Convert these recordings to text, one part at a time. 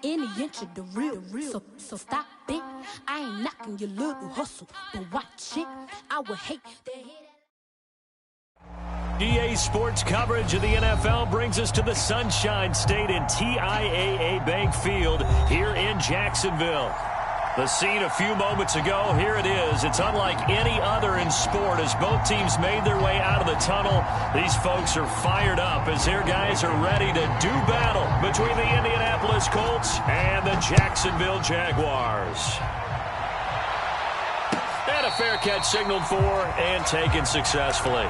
any inch of the real. So stop it. I ain't knocking your little hustle, but watch it. I would hate to hear that. EA Sports coverage of the NFL brings us to the Sunshine State in TIAA Bank Field here in Jacksonville. The scene a few moments ago, here it is. It's unlike any other in sport as both teams made their way out of the tunnel. These folks are fired up as their guys are ready to do battle between the Indianapolis Colts and the Jacksonville Jaguars. And a fair catch signaled for and taken successfully.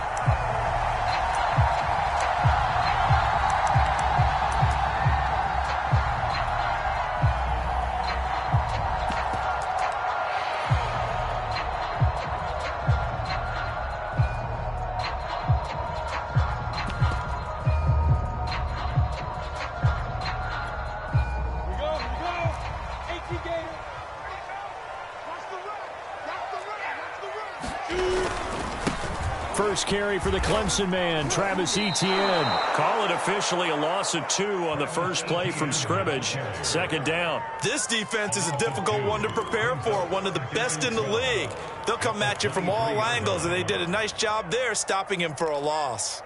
First carry for the Clemson man, Travis Etienne. Call it officially a loss of 2 on the first play from scrimmage. Second down. This defense is a difficult one to prepare for, one of the best in the league. They'll come at you from all angles, and they did a nice job there stopping him for a loss.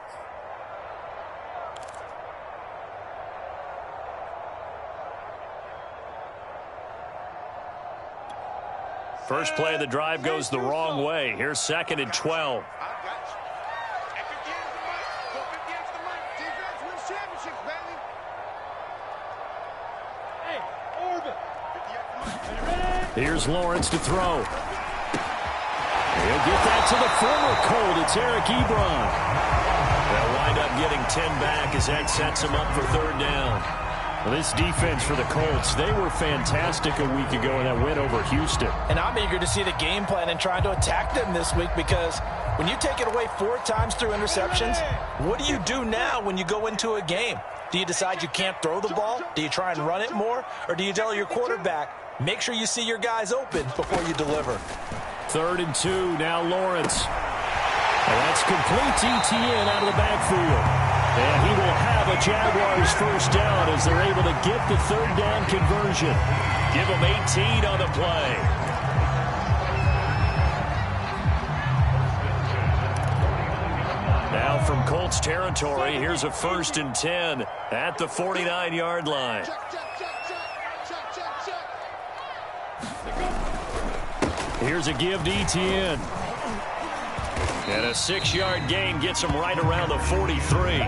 First play of the drive goes the wrong way. Here's 2nd and 12. Here's Lawrence to throw. He'll get that to the former Colt. It's Eric Ebron. They'll wind up getting 10 back as that sets him up for 3rd down. Well, this defense for the Colts, they were fantastic a week ago in that win over Houston. And I'm eager to see the game plan and trying to attack them this week because when you take it away 4 times through interceptions, what do you do now when you go into a game? Do you decide you can't throw the ball? Do you try and run it more? Or do you tell your quarterback, make sure you see your guys open before you deliver? 3rd and 2, now Lawrence. And that's complete to Etienne out of the backfield. And he will have a Jaguars first down as they're able to get the 3rd down conversion. Give them 18 on the play. Now from Colts territory, here's a 1st and 10 at the 49-yard line. Here's a give to Etienne. And a 6-yard gain gets him right around the 43.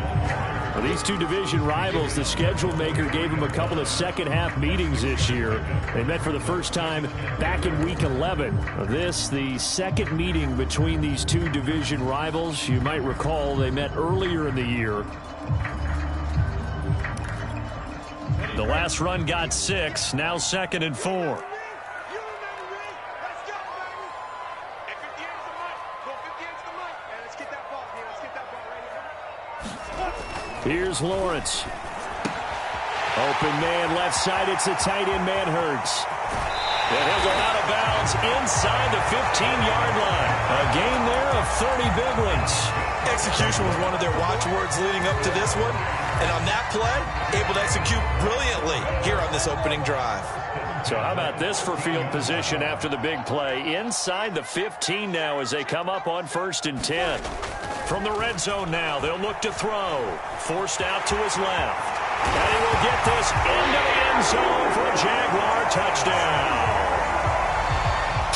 For these two division rivals, the schedule maker gave them a couple of second-half meetings this year. They met for the first time back in Week 11. This, the second meeting between these two division rivals. You might recall they met earlier in the year. The last run got 6, now 2nd and 4. Here's Lawrence. Open man left side. It's a tight end, Manhertz. And he'll go out of bounds inside the 15-yard line. A gain there of 30 big ones. Execution was one of their watchwords leading up to this one. And on that play, able to execute brilliantly here on this opening drive. So how about this for field position after the big play? Inside the 15 now as they come up on 1st and 10. From the red zone now, they'll look to throw. Forced out to his left. And he will get this into the end zone for a Jaguar touchdown.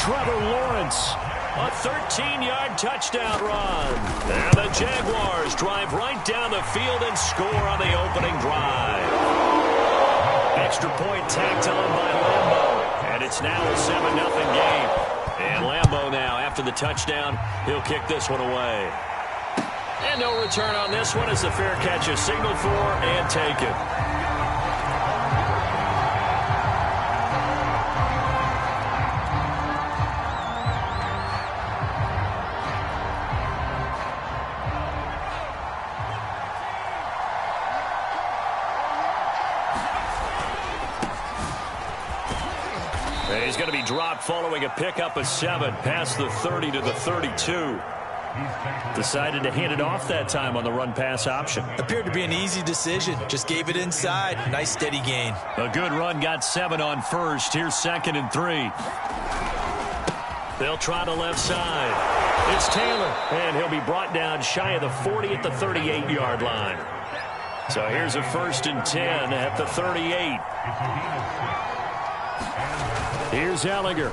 Trevor Lawrence, a 13-yard touchdown run. And the Jaguars drive right down the field and score on the opening drive. Extra point tacked on by Lambeau. And it's now a 7-0 game. And Lambeau now, after the touchdown, he'll kick this one away. And no return on this one as the fair catch is signaled for and taken. He's going to be dropped following a pickup of 7 past the 30 to the 32. Decided to hand it off that time on the run-pass option. Appeared to be an easy decision. Just gave it inside. Nice steady gain. A good run, got 7 on first. Here's 2nd and 3. They'll try to left side. It's Taylor, and he'll be brought down shy of the 40 at the 38-yard line. So here's a 1st and 10 at the 38. Here's Ellinger,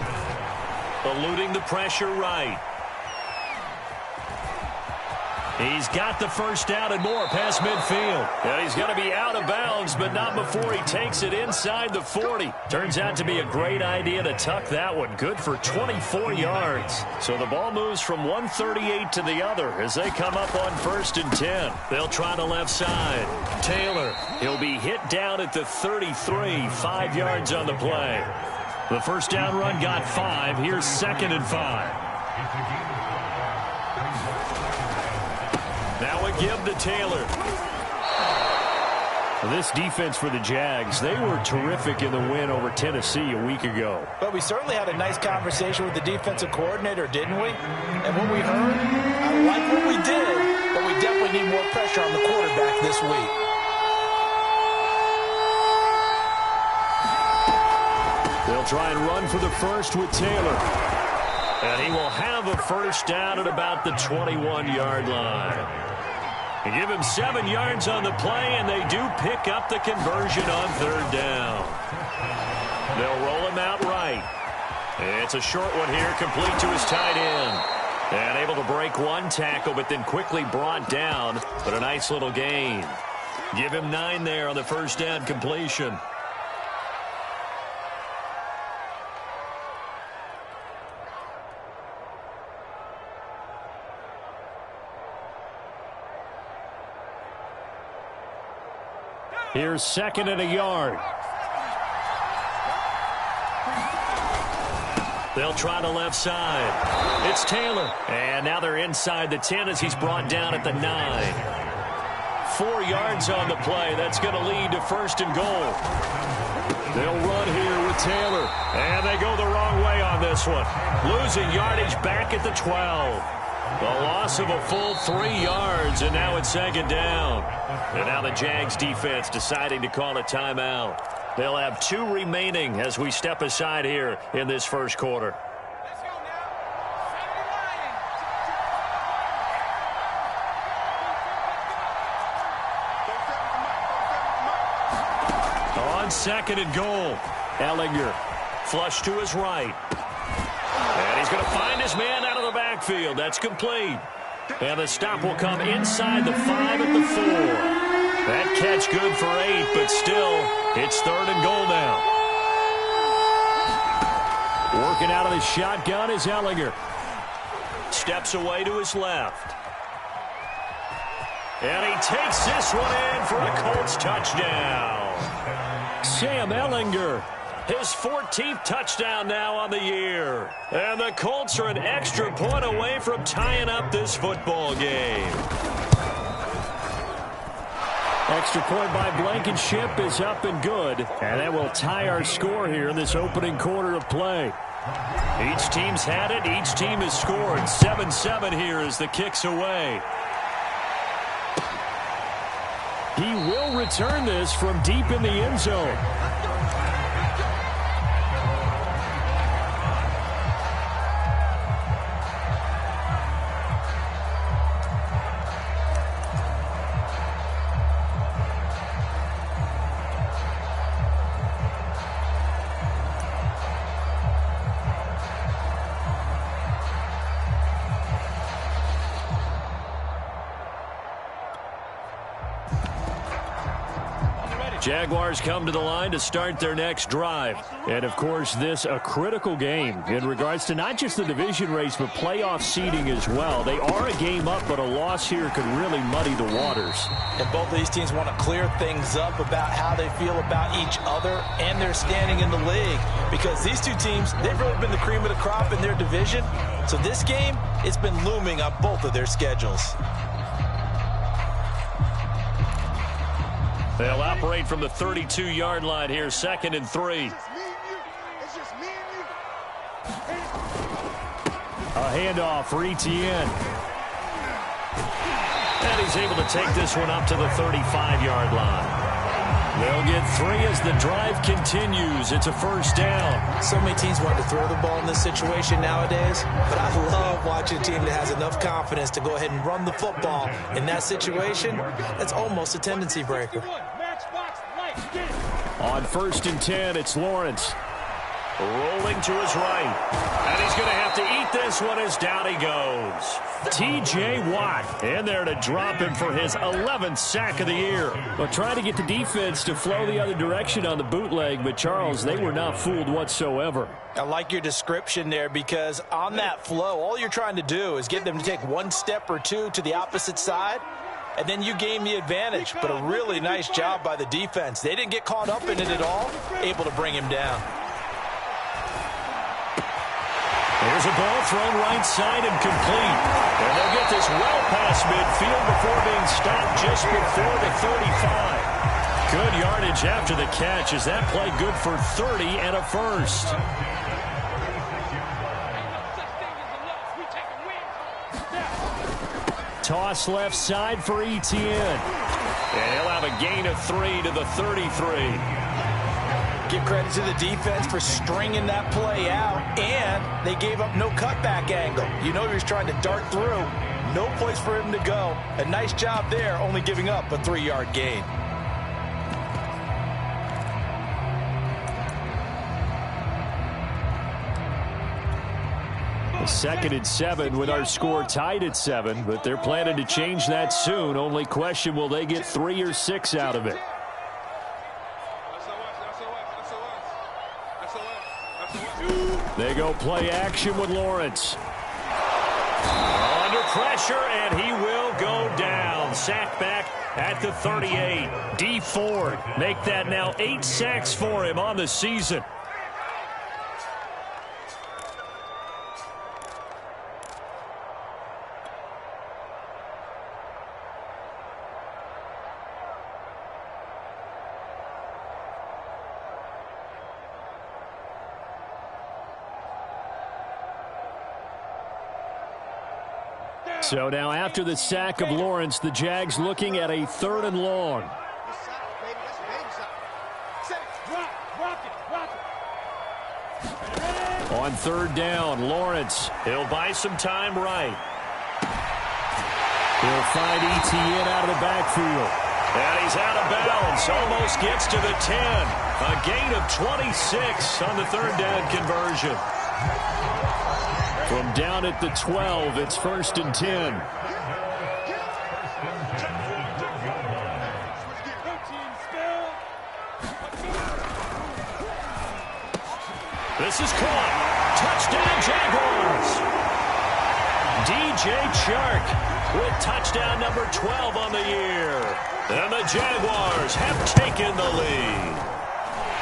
eluding the pressure right. He's got the first down and more past midfield. And he's going to be out of bounds, but not before he takes it inside the 40. Turns out to be a great idea to tuck that one. Good for 24 yards. So the ball moves from 138 to the other as they come up on 1st and 10. They'll try the left side. Taylor, he'll be hit down at the 33, 5 yards on the play. The first down run got 5. Here's 2nd and 5. Now a give to Taylor. This defense for the Jags, they were terrific in the win over Tennessee a week ago. But we certainly had a nice conversation with the defensive coordinator, didn't we? And what we heard, I like what we did, but we definitely need more pressure on the quarterback this week. They'll try and run for the first with Taylor. And he will have a first down at about the 21-yard line. And give him 7 yards on the play, and they do pick up the conversion on 3rd down. They'll roll him out right. It's a short one here, complete to his tight end. And able to break one tackle, but then quickly brought down. But a nice little gain. Give him 9 there on the first down completion. Here's 2nd and a yard. They'll try the left side. It's Taylor. And now they're inside the 10 as he's brought down at the 9. 4 yards on the play. That's going to lead to 1st and goal. They'll run here with Taylor. And they go the wrong way on this one. Losing yardage back at the 12. The loss of a full 3 yards, and now it's 2nd down. And now the Jags defense deciding to call a timeout. They'll have 2 remaining as we step aside here in this first quarter. On 2nd and goal, Ellinger flush to his right. And he's going to find his man out of the backfield. That's complete. And the stop will come inside the 5 at the 4. That catch good for 8, but still, it's 3rd and goal now. Working out of the shotgun is Ellinger. Steps away to his left. And he takes this one in for a Colts touchdown. Sam Ellinger. His 14th touchdown now on the year. And the Colts are an extra point away from tying up this football game. Extra point by Blankenship is up and good. And that will tie our score here in this opening quarter of play. Each team's had it. Each team has scored. 7-7 here as the kick's away. He will return this from deep in the end zone. Jaguars come to the line to start their next drive. And, of course, this a critical game in regards to not just the division race, but playoff seeding as well. They are a game up, but a loss here could really muddy the waters. And both of these teams want to clear things up about how they feel about each other and their standing in the league. Because these two teams, they've really been the cream of the crop in their division. So this game, it's been looming on both of their schedules. They'll operate from the 32-yard line here, 2nd and 3. A handoff for Etienne. And he's able to take this one up to the 35-yard line. They'll get 3 as the drive continues. It's a first down. So many teams want to throw the ball in this situation nowadays, but I love watching a team that has enough confidence to go ahead and run the football. In that situation, that's almost a tendency breaker. On 1st and 10, it's Lawrence. Rolling to his right. And he's going to have to eat this one as down he goes. T.J. Watt in there to drop him for his 11th sack of the year. Well, trying to get the defense to flow the other direction on the bootleg, but, Charles, they were not fooled whatsoever. I like your description there because on that flow, all you're trying to do is get them to take one step or two to the opposite side, and then you gain the advantage. But a really nice job by the defense. They didn't get caught up in it at all, able to bring him down. Here's a ball thrown right side and complete. And they'll get this well past midfield before being stopped just before the 35. Good yardage after the catch as that play good for 30 and a first. Toss left side for Etienne. And he'll have a gain of 3 to the 33. Give credit to the defense for stringing that play out, and they gave up no cutback angle. You know he was trying to dart through. No place for him to go. A nice job there, only giving up a 3-yard gain. A 2nd and 7 with our score tied at 7, but they're planning to change that soon. Only question, will they get 3 or 6 out of it? They go play action with Lawrence. Under pressure, and he will go down. Sack back at the 38. D. Ford make that now 8 sacks for him on the season. So now after the sack of Lawrence, the Jags looking at a 3rd and long. On 3rd down, Lawrence. He'll buy some time right. He'll find Etienne out of the backfield. And he's out of bounds. Almost gets to the 10. A gain of 26 on the 3rd down conversion. From down at the 12, it's 1st and 10. This is caught. Touchdown, Jaguars. DJ Chark with touchdown number 12 on the year. And the Jaguars have taken the lead.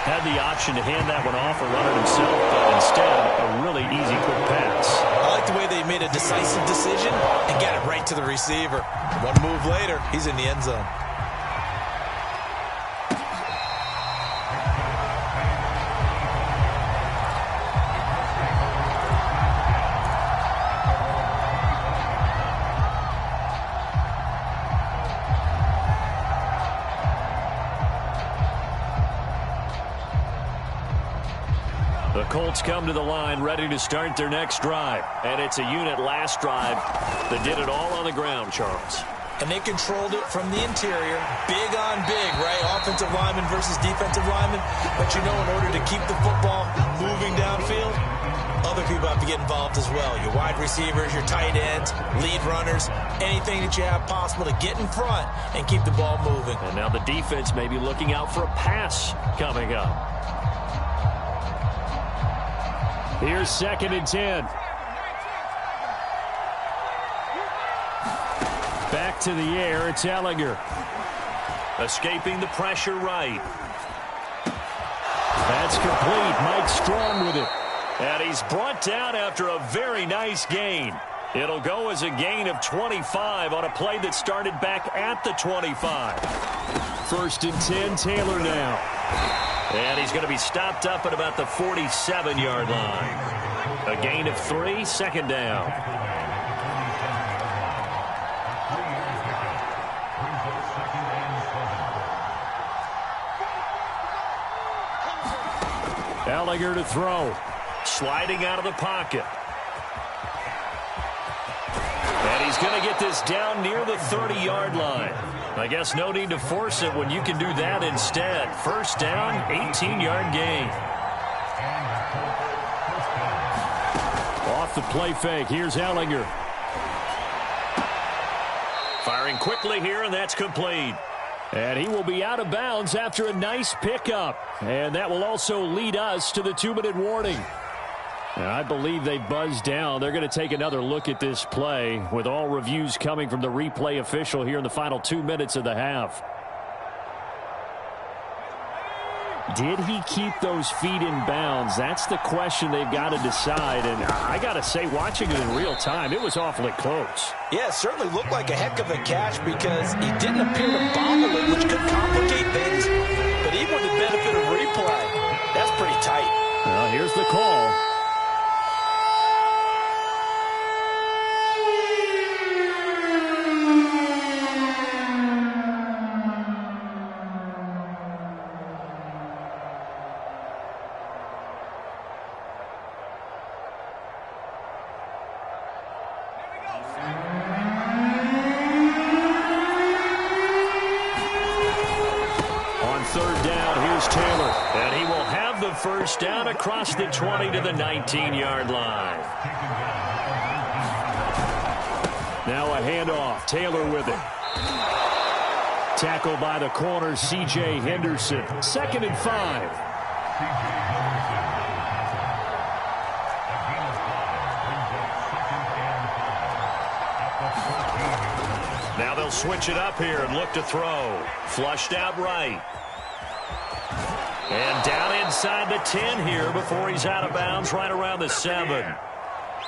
Had the option to hand that one off or run it himself, but instead, a really easy quick pass. I like the way they made a decisive decision and got it right to the receiver. One move later, he's in the end zone. The Colts come to the line ready to start their next drive. And it's a unit last drive that did it all on the ground, Charles. And they controlled it from the interior. Big on big, right? Offensive lineman versus defensive lineman. But you know, in order to keep the football moving downfield, other people have to get involved as well. Your wide receivers, your tight ends, lead runners, anything that you have possible to get in front and keep the ball moving. And now the defense may be looking out for a pass coming up. Here's 2nd and 10. Back to the air, it's Ellinger. Escaping the pressure right. That's complete. Mike Strong with it. And he's brought down after a very nice gain. It'll go as a gain of 25 on a play that started back at the 25. 1st and 10, Taylor now. And he's going to be stopped up at about the 47-yard line. A gain of 3, 2nd down. Ellinger to throw. Sliding out of the pocket. And he's going to get this down near the 30-yard line. I guess no need to force it when you can do that instead. First down, 18-yard gain. Off the play fake, here's Ellinger. Firing quickly here, and that's complete. And he will be out of bounds after a nice pickup. And that will also lead us to the 2-minute warning. And I believe they buzzed down. They're going to take another look at this play with all reviews coming from the replay official here in the final 2 minutes of the half. Did he keep those feet in bounds? That's the question they've got to decide. And I got to say, watching it in real time, it was awfully close. Yeah, it certainly looked like a heck of a catch because he didn't appear to bobble it, which could complicate things. But even with the benefit of replay, that's pretty tight. Well, here's the call. First down across the 20 to the 19-yard line. Now a handoff. Taylor with it. Tackled by the corner, C.J. Henderson. 2nd and 5. Now they'll switch it up here and look to throw. Flushed out right. And down inside the 10 here before he's out of bounds right around the 7.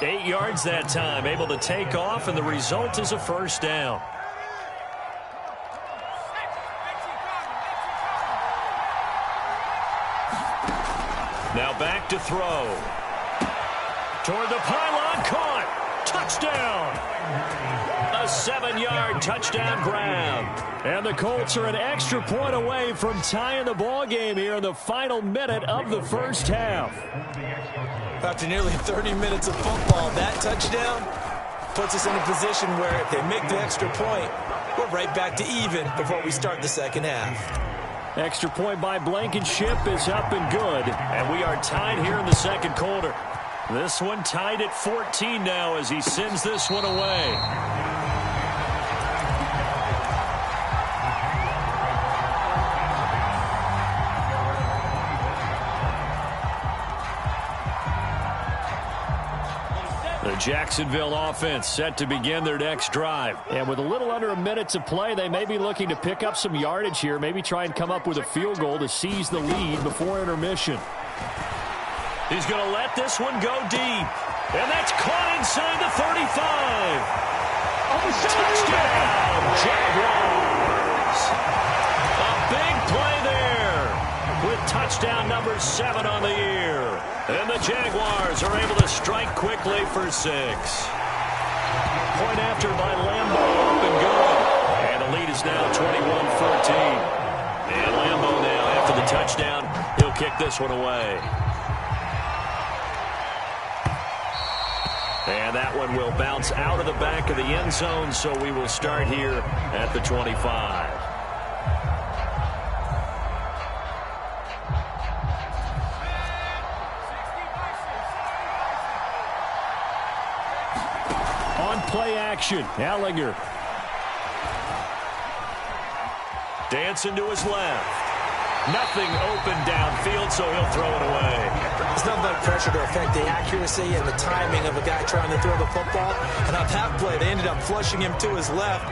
8 yards that time, able to take off, and the result is a first down. Now back to throw. Toward the pylon, caught. Touchdown. A 7-yard touchdown grab. And the Colts are an extra point away from tying the ball game here in the final minute of the first half. After nearly 30 minutes of football, that touchdown puts us in a position where if they make the extra point, we're right back to even before we start the second half. Extra point by Blankenship is up and good. And we are tied here in the second quarter. This one tied at 14 now as he sends this one away. The Jacksonville offense set to begin their next drive. And with a little under a minute to play, they may be looking to pick up some yardage here, maybe try and come up with a field goal to seize the lead before intermission. He's going to let this one go deep. And that's caught inside the 35. Touchdown, Jaguars. A big play there with touchdown number 7 on the year. And the Jaguars are able to strike quickly for 6. Point after by Lambo, up and good. And the lead is now 21-14. And Lambo now, after the touchdown, he'll kick this one away. And that one will bounce out of the back of the end zone, so we will start here at the 25. On play action, Ellinger. Dancing to his left. Nothing open downfield, so he'll throw it away. There's nothing like pressure to affect the accuracy and the timing of a guy trying to throw the football. And on that play, they ended up flushing him to his left,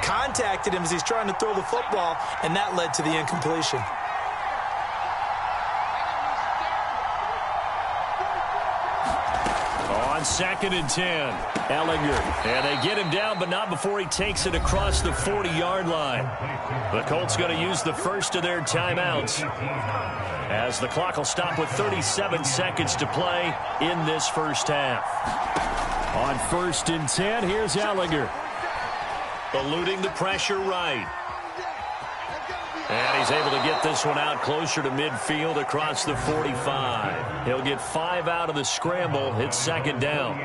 contacted him as he's trying to throw the football, and that led to the incompletion. On 2nd and 10, Ellinger. And they get him down, but not before he takes it across the 40-yard line. The Colts going to use the first of their timeouts, as the clock will stop with 37 seconds to play in this first half. On 1st and 10, here's Ellinger. Eluding the pressure right. And he's able to get this one out closer to midfield across the 45. He'll get 5 out of the scramble. It's second down.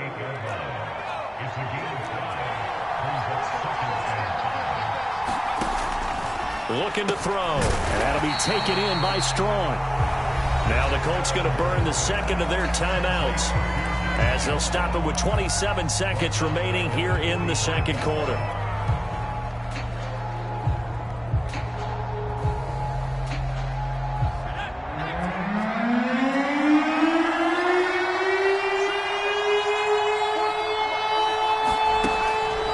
Looking to throw. And that'll be taken in by Strong. Now the Colts going to burn the second of their timeouts as they'll stop it with 27 seconds remaining here in the second quarter.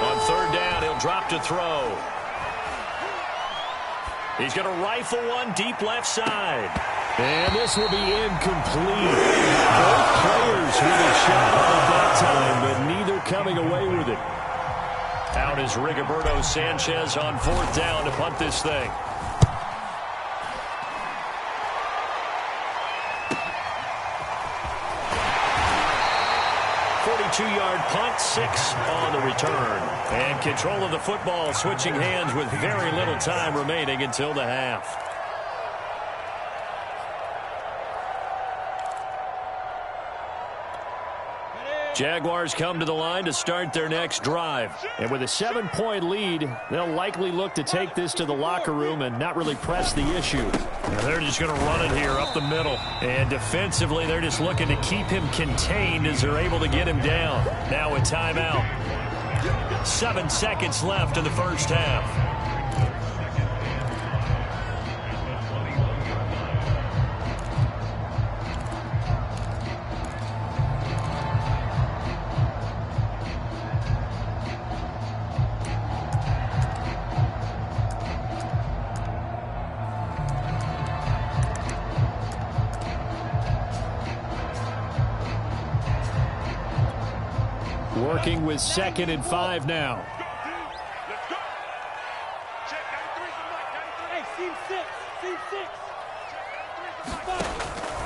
On third down, he'll drop to throw. He's going to rifle one deep left side. And this will be incomplete. Both players with a shot at that time, but neither coming away with it. Out is Rigoberto Sanchez on fourth down to punt this thing. Two-yard punt, 6 on the return. And control of the football switching hands with very little time remaining until the half. Jaguars come to the line to start their next drive. And with a 7-point lead, they'll likely look to take this to the locker room and not really press the issue. Now they're just going to run it here up the middle. And defensively, they're just looking to keep him contained as they're able to get him down. Now a timeout. 7 seconds left in the first half. Working with 2nd and 5 now.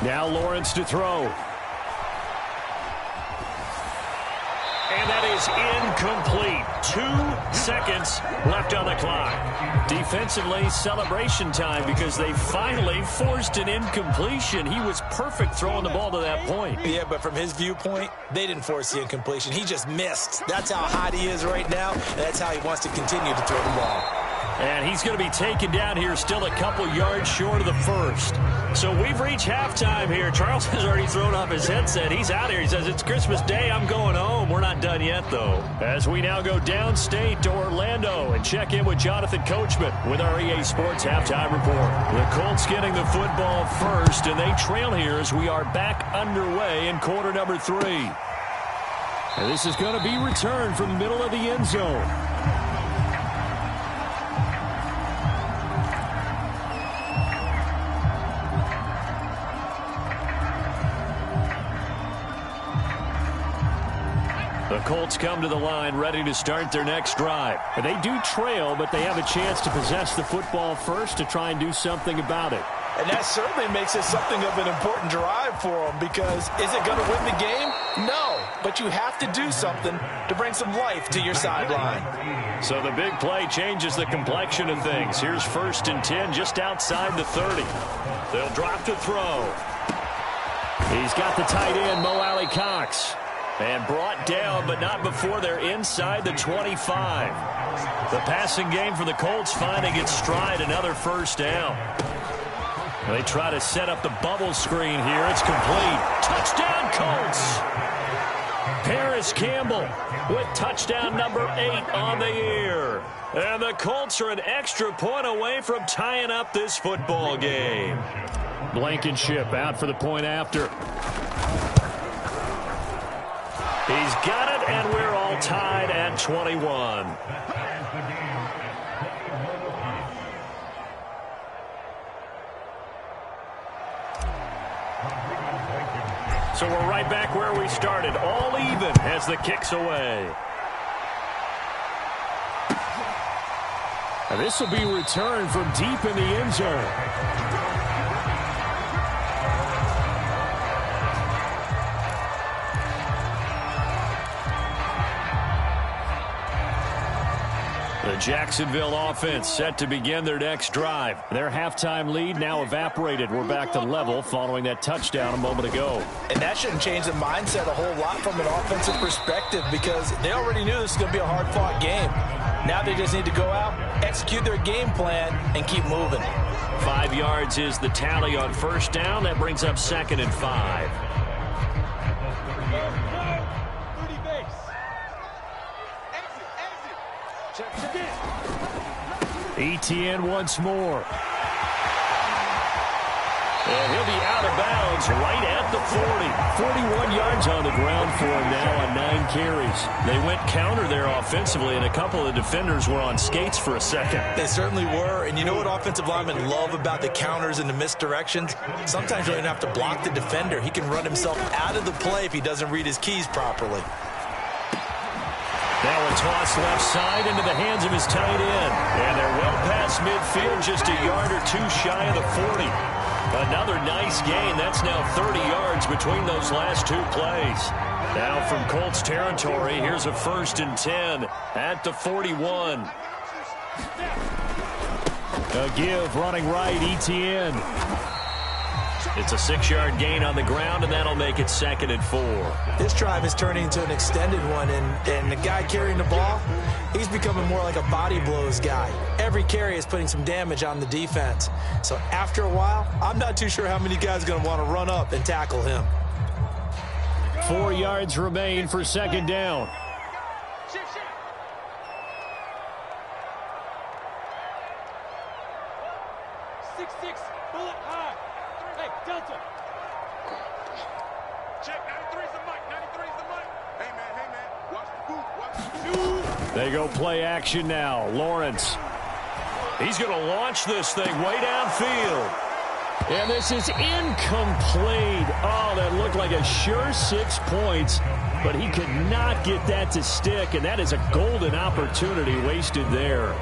Now Lawrence to throw. And that is incomplete. 2 seconds left on the clock. Defensively, celebration time because they finally forced an incompletion. He was perfect throwing the ball to that point. Yeah, but from his viewpoint, they didn't force the incompletion. He just missed. That's how hot he is right now, and that's how he wants to continue to throw the ball. And he's going to be taken down here still a couple yards short of the first. So we've reached halftime here. Charles has already thrown off his headset. He's out here. He says, it's Christmas Day. I'm going home. We're not done yet, though. As we now go downstate to Orlando and check in with Jonathan Coachman with our EA Sports Halftime Report. The Colts getting the football first, and they trail here as we are back underway in quarter number 3. And this is going to be returned from the middle of the end zone. The Colts come to the line ready to start their next drive. And they do trail, but they have a chance to possess the football first to try and do something about it. And that certainly makes it something of an important drive for them because is it going to win the game? No, but you have to do something to bring some life to your sideline. So the big play changes the complexion of things. Here's 1st and 10 just outside the 30. They'll drop to throw. He's got the tight end, Mo Alley Cox. And brought down, but not before they're inside the 25. The passing game for the Colts finding its stride, another first down. They try to set up the bubble screen here. It's complete. Touchdown, Colts! Paris Campbell with touchdown number 8 on the year. And the Colts are an extra point away from tying up this football game. Blankenship out for the point after. He's got it, and we're all tied at 21. So we're right back where we started, all even as the kick's away. And this will be returned from deep in the end zone. The Jacksonville offense set to begin their next drive. Their halftime lead now evaporated. We're back to level following that touchdown a moment ago. And that shouldn't change the mindset a whole lot from an offensive perspective because they already knew this was going to be a hard-fought game. Now they just need to go out, execute their game plan, and keep moving. 5 yards is the tally on first down. That brings up 2nd and 5. Etienne once more. And he'll be out of bounds right at the 40. 41 yards on the ground for him now on 9 carries. They went counter there offensively, and a couple of defenders were on skates for a second. They certainly were, and you know what offensive linemen love about the counters and the misdirections? Sometimes you don't even have to block the defender. He can run himself out of the play if he doesn't read his keys properly. Now a toss left side into the hands of his tight end. And they're well past midfield, just a yard or two shy of the 40. Another nice gain. That's now 30 yards between those last 2 plays. Now from Colts territory, here's a 1st and 10 at the 41. A give running right, Etienne. It's a 6-yard gain on the ground, and that'll make it 2nd and 4. This drive is turning into an extended one, and the guy carrying the ball, he's becoming more like a body blows guy. Every carry is putting some damage on the defense. So after a while, I'm not too sure how many guys are going to want to run up and tackle him. 4 yards remain for 2nd down. They go play action now. Lawrence. He's going to launch this thing way downfield. And this is incomplete. Oh, that looked like a sure 6 points, but he could not get that to stick, and that is a golden opportunity wasted there.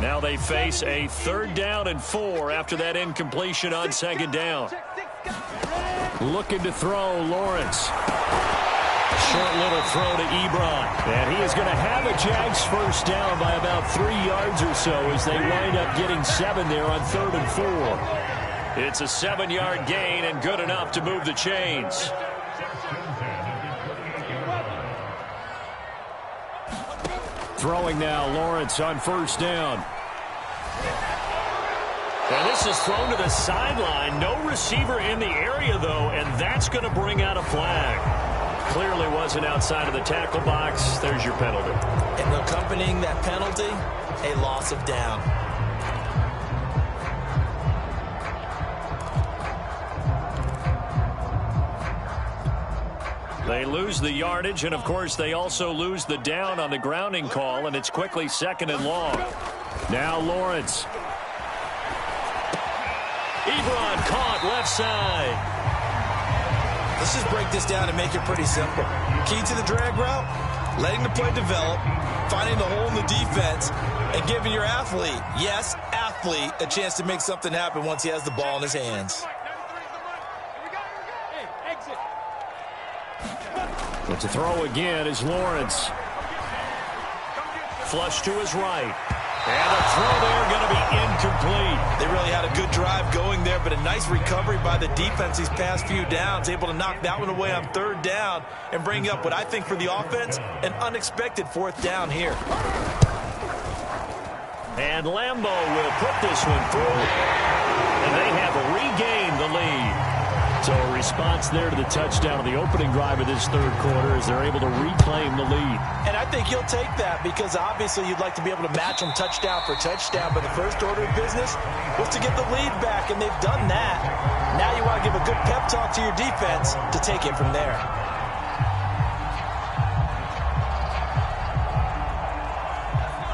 Now they face a 3rd down and 4 after that incompletion on 2nd down. Looking to throw, Lawrence. Short little throw to Ebron. And he is going to have a Jags first down by about 3 yards or so as they wind up getting 7 there on 3rd and 4. It's a 7-yard gain and good enough to move the chains. Throwing now, Lawrence on 1st down. And this is thrown to the sideline. No receiver in the area, though, and that's going to bring out a flag. Clearly wasn't outside of the tackle box. There's your penalty. And accompanying that penalty, a loss of down. They lose the yardage, and, of course, they also lose the down on the grounding call, and it's quickly 2nd and long. Now Lawrence. Ebron caught left side. Let's just break this down and make it pretty simple. Key to the drag route, letting the play develop, finding the hole in the defense, and giving your athlete, yes, athlete, a chance to make something happen once he has the ball in his hands. But to throw again is Lawrence. Flush to his right. And a throw there going to be incomplete. They really had a good drive going there, but a nice recovery by the defense these past few downs, able to knock that one away on 3rd down and bring up what I think for the offense, an unexpected 4th down here. And Lambeau will put this one through, and they have regained the lead. So a response there to the touchdown of the opening drive of this 3rd quarter as they're able to reclaim the lead. And I think you'll take that because obviously you'd like to be able to match them touchdown for touchdown, but the first order of business was to get the lead back, and they've done that. Now you want to give a good pep talk to your defense to take it from there.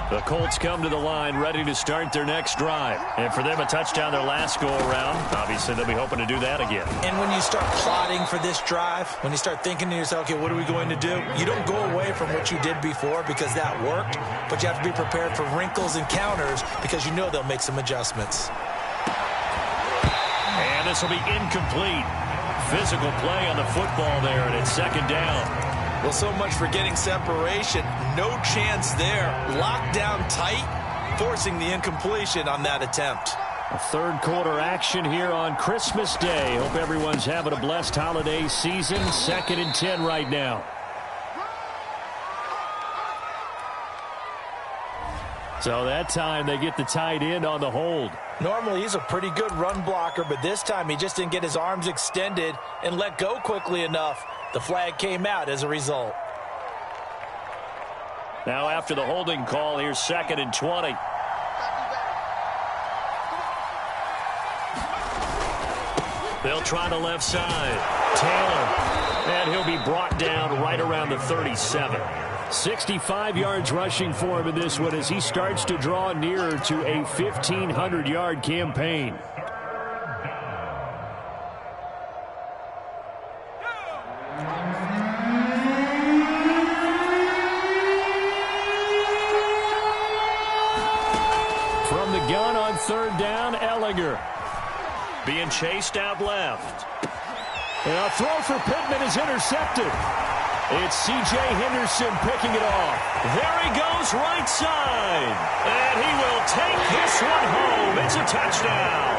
The Colts come to the line ready to start their next drive. And for them, a touchdown their last go-around. Obviously, they'll be hoping to do that again. And when you start plotting for this drive, when you start thinking to yourself, okay, what are we going to do? You don't go away from what you did before because that worked, but you have to be prepared for wrinkles and counters because you know they'll make some adjustments. And this will be incomplete. Physical play on the football there, and it's 2nd down. Well, so much for getting separation. No chance there. Locked down tight, forcing the incompletion on that attempt. A third quarter action here on Christmas Day. Hope everyone's having a blessed holiday season. 2nd and 10 right now. So that time they get the tight end on the hold. Normally he's a pretty good run blocker, but this time he just didn't get his arms extended and let go quickly enough. The flag came out as a result. Now after the holding call, here's 2nd and 20. They'll try the left side. Taylor. And he'll be brought down right around the 37. 65 yards rushing for him in this one as he starts to draw nearer to a 1,500-yard campaign. From the gun on 3rd down, Ellinger. Being chased out left. And a throw for Pittman is intercepted. It's C.J. Henderson picking it off. There he goes right side. And he will take this one home. It's a touchdown.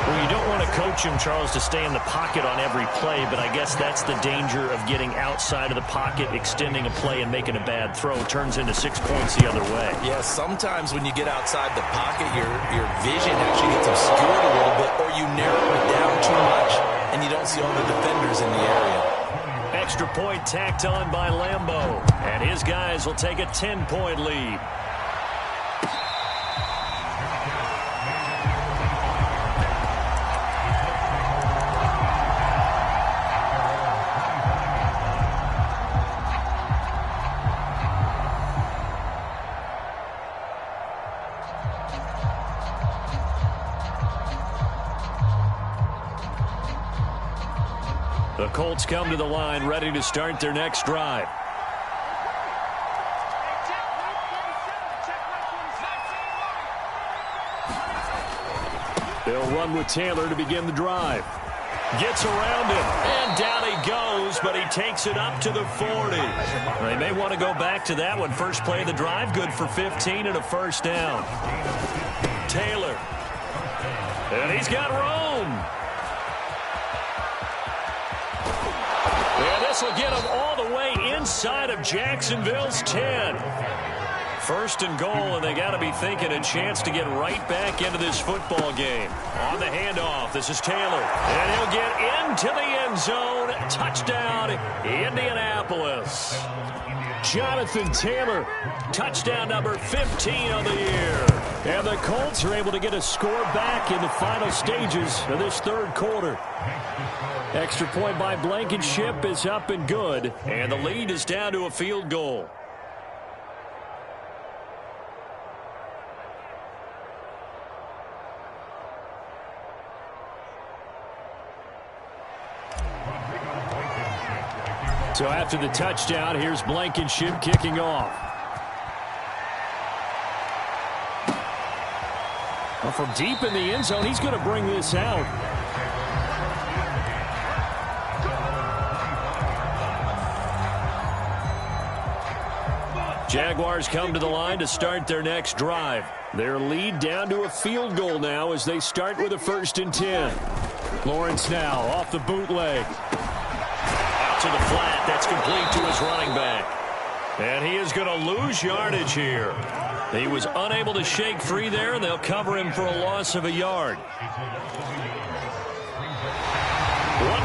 Well, you don't want to coach him, Charles, to stay in the pocket on every play, but I guess that's the danger of getting outside of the pocket, extending a play, and making a bad throw. Turns into 6 points the other way. Yeah, sometimes when you get outside the pocket, your vision actually gets obscured a little bit, or you narrow it down too much, and you don't see all the defenders in the area. Extra point tacked on by Lambeau, and his guys will take a 10-point lead. The Colts come to the line, ready to start their next drive. They'll run with Taylor to begin the drive. Gets around him, and down he goes, but he takes it up to the 40. They may want to go back to that one. First play of the drive, good for 15 and a first down. Taylor. And he's got Rome. And this will get him all the way inside of Jacksonville's 10. First and goal, and they got to be thinking a chance to get right back into this football game. On the handoff, this is Taylor. And he'll get into the end zone. Touchdown, Indianapolis. Jonathan Taylor, touchdown number 15 on the year. And the Colts are able to get a score back in the final stages of this third quarter. Extra point by Blankenship is up and good, and the lead is down to a field goal. So after the touchdown, here's Blankenship kicking off. Well, from deep in the end zone, he's going to bring this out. Jaguars come to the line to start their next drive. Their lead down to a field goal now as they start with a 1st and 10. Lawrence now off the bootleg. Out to the flat. That's complete to his running back. And he is going to lose yardage here. He was unable to shake free there, and they'll cover him for a loss of a yard. 1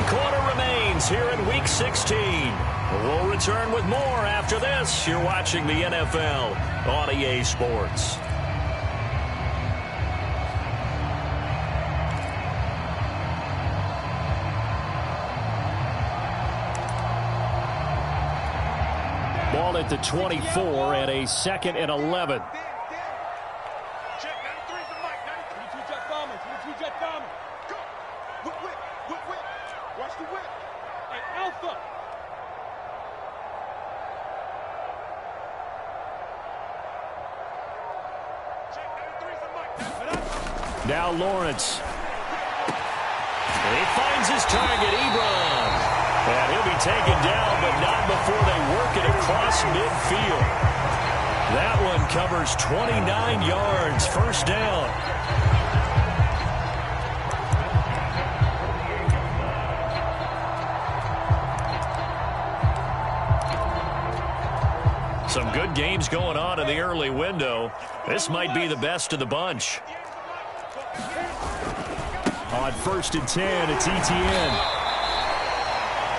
quarter remains here in Week 16. We'll return with more after this. You're watching the NFL on EA Sports. Ball at the 24 and a 2nd and 11. Now Lawrence. And he finds his target, Ebron. And he'll be taken down, but not before they work it across midfield. That one covers 29 yards, first down. Some good games going on in the early window. This might be the best of the bunch. On 1st and 10, it's Etienne.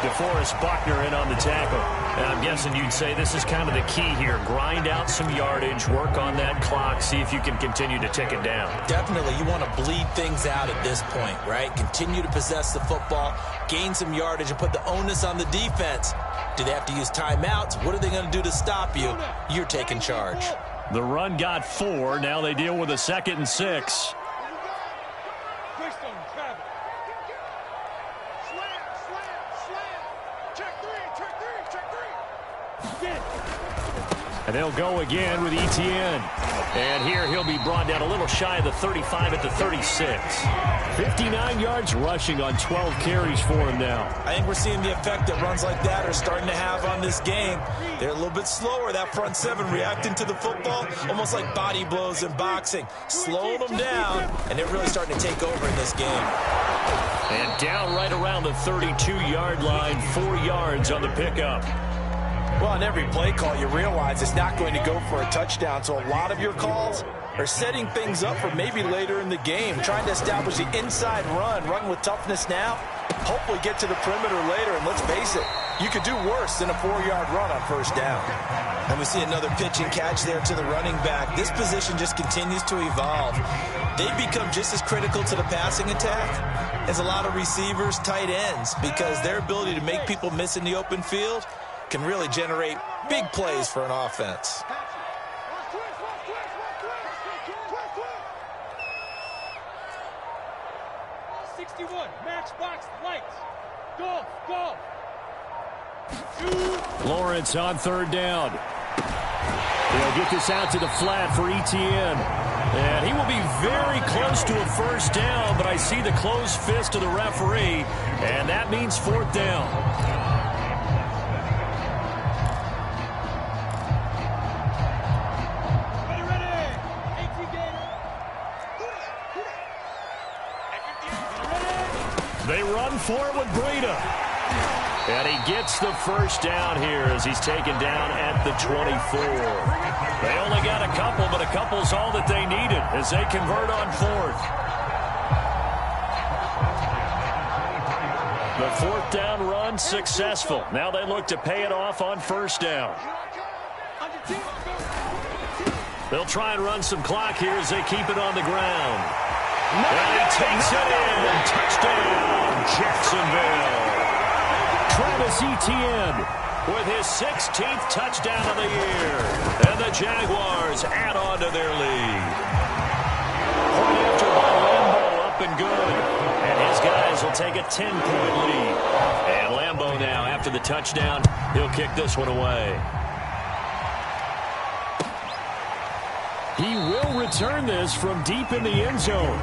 DeForest Buckner in on the tackle. And I'm guessing you'd say this is kind of the key here. Grind out some yardage, work on that clock, see if you can continue to tick it down. Definitely, you want to bleed things out at this point, right? Continue to possess the football, gain some yardage, and put the onus on the defense. Do they have to use timeouts? What are they going to do to stop you? You're taking charge. The run got 4. Now they deal with a 2nd and 6. And they'll go again with Etienne. And here he'll be brought down a little shy of the 35 at the 36. 59 yards rushing on 12 carries for him now. I think we're seeing the effect that runs like that are starting to have on this game. They're a little bit slower, that front seven reacting to the football, almost like body blows in boxing. Slowing them down, and they're really starting to take over in this game. And down right around the 32-yard line, 4 yards on the pickup. Well, on every play call, you realize it's not going to go for a touchdown, so a lot of your calls are setting things up for maybe later in the game, trying to establish the inside run with toughness now, hopefully get to the perimeter later, and let's face it, you could do worse than a 4-yard run on first down. And we see another pitch and catch there to the running back. This position just continues to evolve. They've become just as critical to the passing attack as a lot of receivers, tight ends, because their ability to make people miss in the open field can really generate big plays for an offense. Matchbox lights. Go. Lawrence on 3rd down. They'll get this out to the flat for Etienne. And he will be very close to a first down, but I see the closed fist of the referee, and that means 4th down. They run for it with Breida. And he gets the first down here as he's taken down at the 24. They only got a couple, but a couple's all that they needed as they convert on 4th. The 4th down run successful. Now they look to pay it off on 1st down. They'll try and run some clock here as they keep it on the ground. And he takes it in. Touchdown, Jacksonville. Travis Etienne with his 16th touchdown of the year. And the Jaguars add on to their lead. Point after by Lambeau, up and good. And his guys will take a 10-point lead. And Lambeau now, after the touchdown, he'll kick this one away. He will return this from deep in the end zone.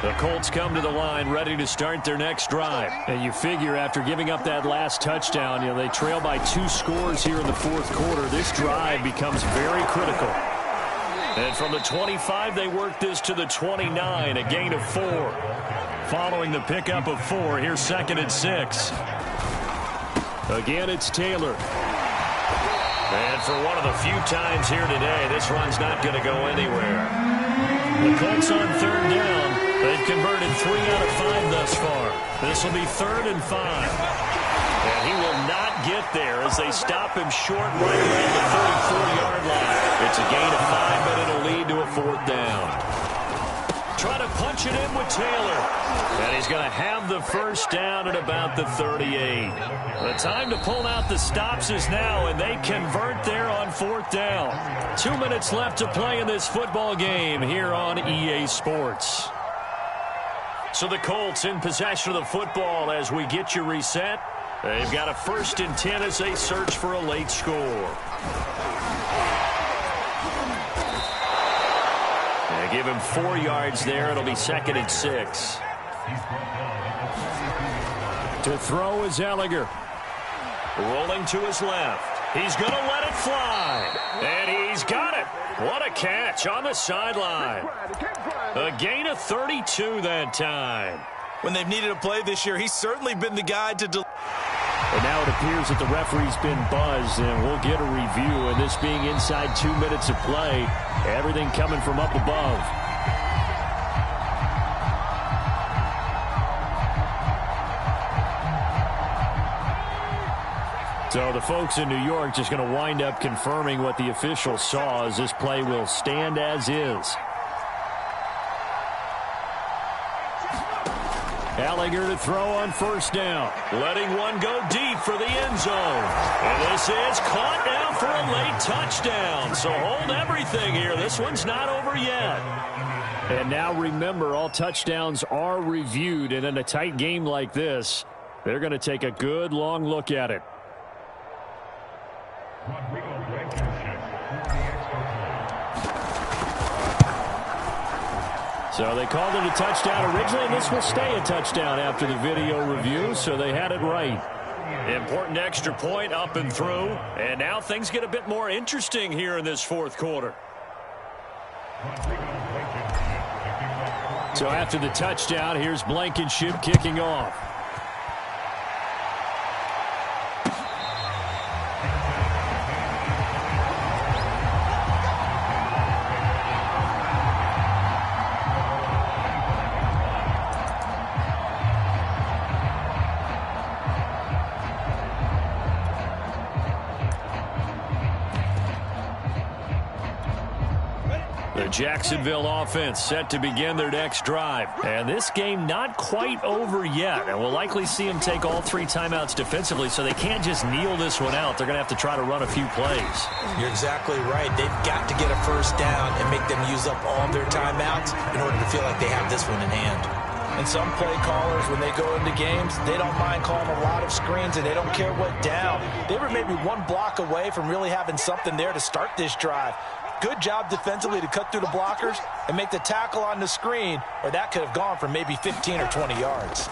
The Colts come to the line ready to start their next drive. And you figure after giving up that last touchdown, they trail by 2 scores here in the 4th quarter. This drive becomes very critical. And from the 25, they work this to the 29, a gain of 4. Following the pickup of 4, here's 2nd and 6. Again, it's Taylor. And for one of the few times here today, this run's not going to go anywhere. The Colts on 3rd down. They've converted 3 out of 5 thus far. This will be 3rd and 5. And he will not get there as they stop him short right around the 34-yard line. It's a gain of 5, but it'll lead to a 4th down. Try to punch it in with Taylor. And he's going to have the first down at about the 38. The time to pull out the stops is now, and they convert there on 4th down. 2 minutes left to play in this football game here on EA Sports. So the Colts in possession of the football as we get you reset. They've got a 1st and 10 as they search for a late score. give him 4 yards there. It'll be 2nd and 6. To throw is Ellinger. Rolling to his left. He's going to let it fly. And he's got it. What a catch on the sideline. A gain of 32 that time. When they've needed a play this year, he's certainly been the guy to deliver. And now it appears that the referee's been buzzed, and we'll get a review. And this being inside 2 minutes of play, everything coming from up above. So the folks in New York just going to wind up confirming what the official saw, as this play will stand as is. Ellinger to throw on 1st down. Letting one go deep for the end zone. And this is caught now for a late touchdown. So hold everything here. This one's not over yet. And now remember, all touchdowns are reviewed. And in a tight game like this, they're going to take a good long look at it. So they called it a touchdown originally, and this will stay a touchdown after the video review, so they had it right. Important extra point up and through, and now things get a bit more interesting here in this 4th quarter. So after the touchdown, here's Blankenship kicking off. Jacksonville offense set to begin their next drive. And this game not quite over yet. And we'll likely see them take all 3 timeouts defensively, so they can't just kneel this one out. They're going to have to try to run a few plays. You're exactly right. They've got to get a 1st down and make them use up all their timeouts in order to feel like they have this one in hand. And some play callers, when they go into games, they don't mind calling a lot of screens, and they don't care what down. They were maybe 1 block away from really having something there to start this drive. Good job defensively to cut through the blockers and make the tackle on the screen, or that could have gone for maybe 15 or 20 yards.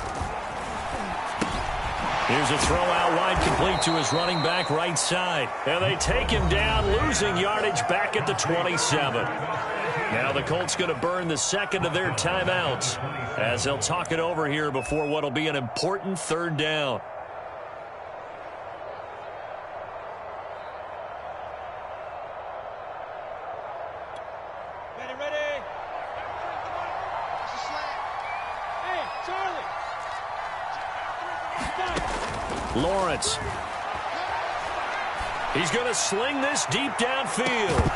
Here's a throw out wide, complete to his running back right side. And they take him down, losing yardage back at the 27. Now the Colts going to burn the 2nd of their timeouts as they'll talk it over here before what will be an important 3rd down. Lawrence. He's going to sling this deep downfield.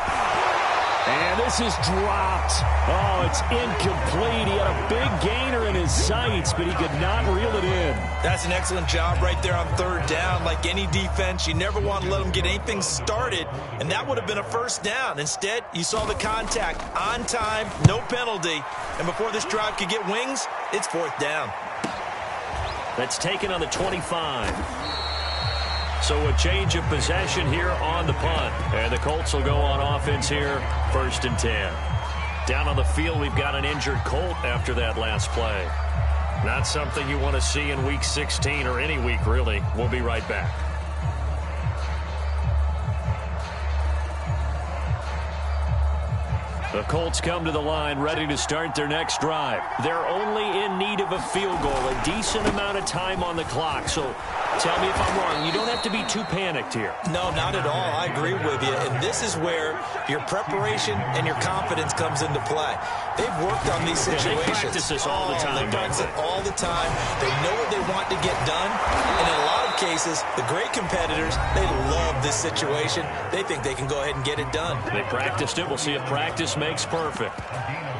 And this is dropped. Oh, it's incomplete. He had a big gainer in his sights, but he could not reel it in. That's an excellent job right there on 3rd down. Like any defense, you never want to let them get anything started, and that would have been a 1st down. Instead, you saw the contact on time, no penalty, and before this drive could get wings, it's 4th down. That's taken on the 25. So a change of possession here on the punt. And the Colts will go on offense here, 1st and 10. Down on the field, we've got an injured Colt after that last play. Not something you want to see in Week 16 or any week, really. We'll be right back. The Colts come to the line ready to start their next drive. They're only in need of a field goal, a decent amount of time on the clock. So tell me if I'm wrong. You don't have to be too panicked here. No, not at all. I agree with you. And this is where your preparation and your confidence comes into play. They've worked on these situations. They practice this all the time. They practice it all the time. They know what they want to get done. And in a lot of cases, the great competitors, they love this situation. They think they can go ahead and get it done. They practiced it. We'll see if practice makes perfect.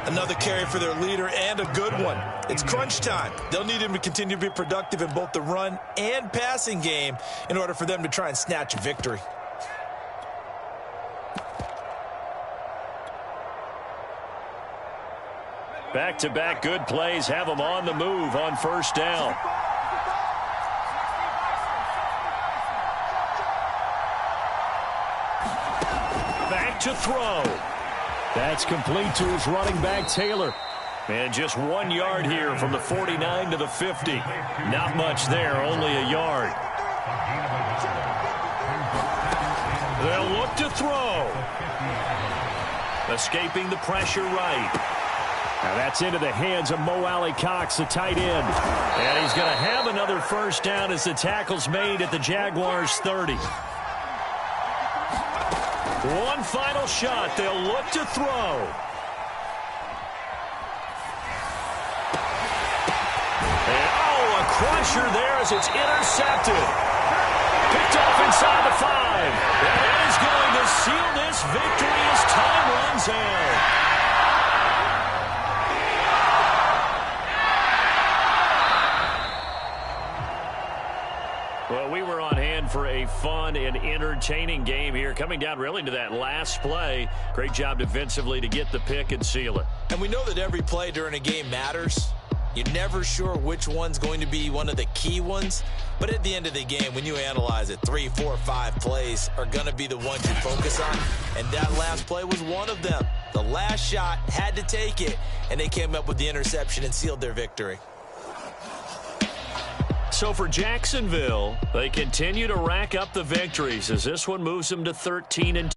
Another carry for their leader, and a good one. It's crunch time. They'll need him to continue to be productive in both the run and passing game in order for them to try and snatch a victory. Back-to-back good plays have them on the move on 1st down. Back to throw. That's complete to his running back, Taylor. And just 1 yard here from the 49 to the 50. Not much there, only a yard. They'll look to throw. Escaping the pressure right. Now that's into the hands of Mo Alley-Cox, the tight end. And he's going to have another first down as the tackle's made at the Jaguars' 30. One final shot. They'll look to throw. And, oh, a crusher there as it's intercepted. Picked off inside the 5. And that is going to seal this victory as time runs out. Well, we were on hand for a fun and entertaining game here, coming down really to that last play. Great job defensively to get the pick and seal it. And we know that every play during a game matters. You're never sure which one's going to be one of the key ones. But at the end of the game, when you analyze it, 3, 4, 5 plays are going to be the ones you focus on. And that last play was one of them. The last shot had to take it, and they came up with the interception and sealed their victory. So for Jacksonville, they continue to rack up the victories as this one moves them to 13-2.